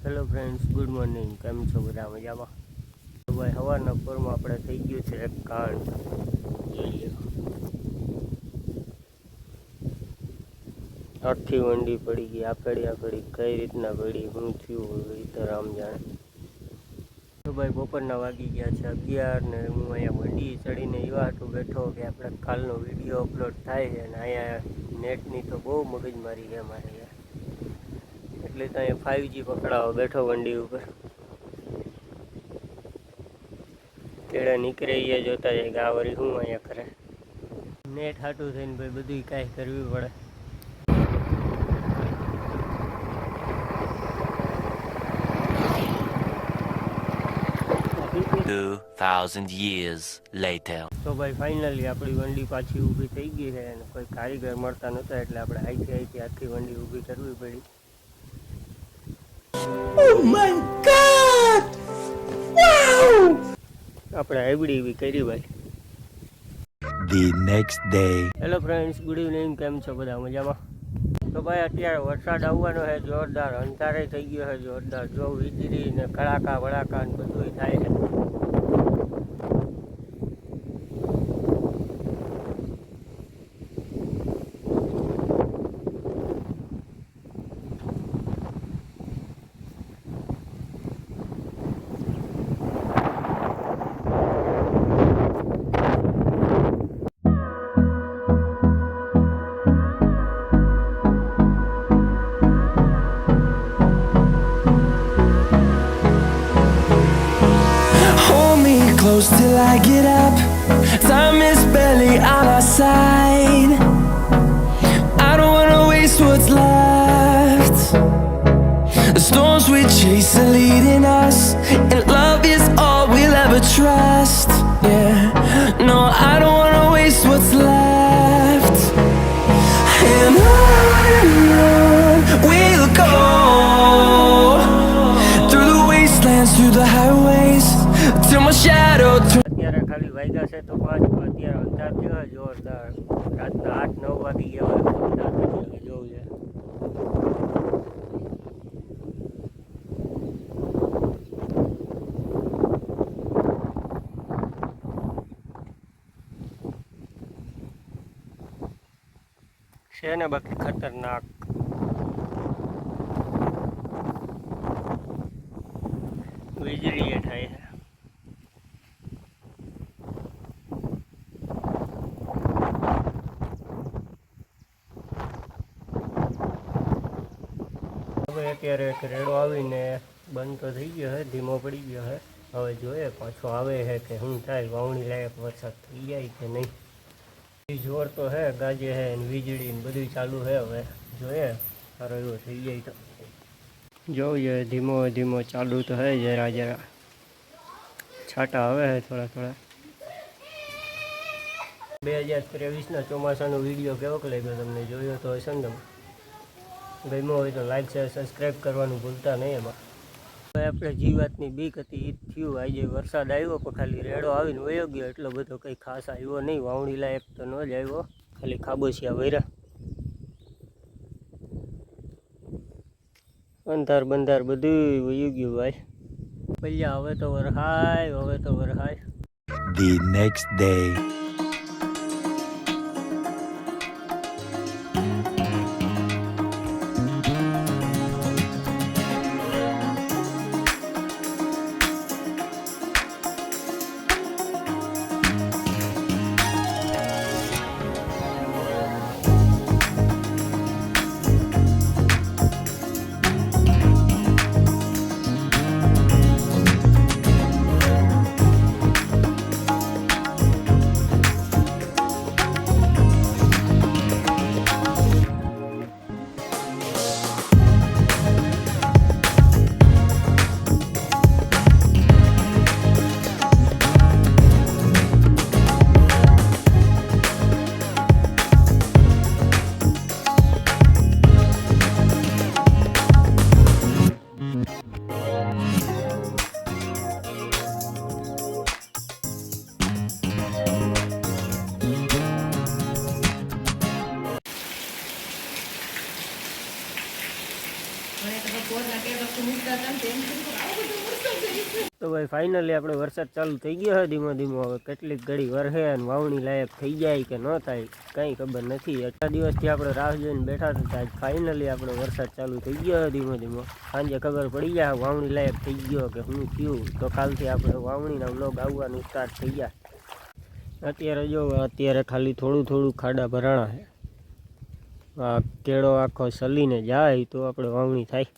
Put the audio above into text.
Hello friends, good morning. કેમ છો બધા? મજામાં? તો ભાઈ સવારના પોરમાં આપણે થઈ ગયું છે એક કાંડ. જોઈ લો, આખી વંડી પડી ગઈ. આકડી કઈ રીતના પડી, શું થયું એ તો રામ જાણે. તો ભાઈ બપોરના વાગી ગયા છે 11 ને હું અહીંયા વંડી ચડીને એવા હાટું બેઠો કે આપણે કાલનો વિડીયો અપલોડ થાય છે. અને અહીંયા નેટની તો બહુ મગજમારી છે મારે યાર. એટલે તો અહીંયા 5G પકડાવો બેઠો વંડી ઉપર. તેડા નીકળે એ જોતા જાય કે આ વળી શું અહીંયા કરે. નેટ હાટું થઈને ભાઈ બધું કાંઈ કરવી પડે. 2000 years later. તો ભાઈ ફાઇનલી આપણી વંડી પાછી ઊભી થઈ ગઈ છે અને કોઈ કારીગર મળતા નહોતા એટલે આપણે આઈથી આખી વંડી ઊભી કરવી પડી. Oh my God! Wow! આપણે આઈબડી ઊભી કરી ભાઈ. The next day. Hello friends, good evening. કેમ છો બધા? મજામાં? તો ભાઈ અત્યારે વરસાદ આવવાનો છે જોરદાર. અંધારે થઈ ગયો છે જોરદાર. જો વીજળી ને કડાકા વડાકા ને બધું થાય છે. Close till I get up. Time is barely on our side. I don't wanna waste what's left. The storms we chase are leading us, and love is all we'll ever trust. Yeah, no, I don't wanna waste what's left. And on we'll go, through the wastelands, through the highways, till my shadow અત્યારે ખાલી વાગ્યા છે તો 5. અત્યારે અંધાર થયો જોરદાર. રાતના 8-9 વાગી ગયા હોય અંધાર થઈ જોવું છે. છે ને બાકી ખતરનાક. વીજળી એ થાય છે. અત્યારે એક રેડો આવીને બંધ તો થઈ ગયો છે, ધીમો પડી ગયો છે. હવે જોઈએ પાછો આવે છે કે શું થાય. વાવણી લાયક વરસાદ થઈ જાય કે નહીં. જોર તો છે, ગાજે છે ને વીજળી ને બધું ચાલુ છે. હવે જોઈએ સારો એવો થઈ જાય તો જોઈએ. ધીમો ધીમો ચાલુ તો છે, જરા જરા છાંટા આવે છે થોડા થોડા. 2023ના ચોમાસાનો વિડીયો કેવોક લાગ્યો તમને? જોયો તો હશે ને તમે? ગમ્યો હોય તો લાઈક શેર સબસ્ક્રાઈબ કરવાનું ભૂલતા નહીં. એમાં હવે આપણે જે વાતની બીક હતી એ થયું. આજે વરસાદ આવ્યો પણ ખાલી રેડો આવીને વયો ગયો. એટલો બધો કંઈ ખાસ આવ્યો નહીં. વાવણી લાયક તો ન જ આવ્યો, ખાલી ખાબોચિયા વૈરા. અંધાર બંધાર બધું વયું ગયું ભાઈ. પહેલાં હવે તો વરહાય, હવે તો વરહાય. The next day. તો ભાઈ ફાઇનલી આપણે વરસાદ ચાલુ થઈ ગયો છે ધીમો ધીમો. હવે કેટલીક ઘડી વરસે અને વાવણી લાયક થઈ જાય કે ન થાય કંઈ ખબર નથી. એટલા દિવસથી આપણે રાહ જોઈને બેઠા હતા. આજ ફાઇનલી આપણે વરસાદ ચાલુ થઈ ગયો છે ધીમો ધીમો. સાંજે ખબર પડી જાય વાવણી લાયક થઈ ગયો કે શું થયું. તો કાલથી આપણે વાવણીના વ્લોગ આવવાનું સ્ટાર્ટ થઈ ગયા. અત્યારે જો અત્યારે ખાલી થોડું થોડું ખાડા ભરાણા છે. આ કેળો આખો સલીને જાય તો આપણે વાવણી થાય.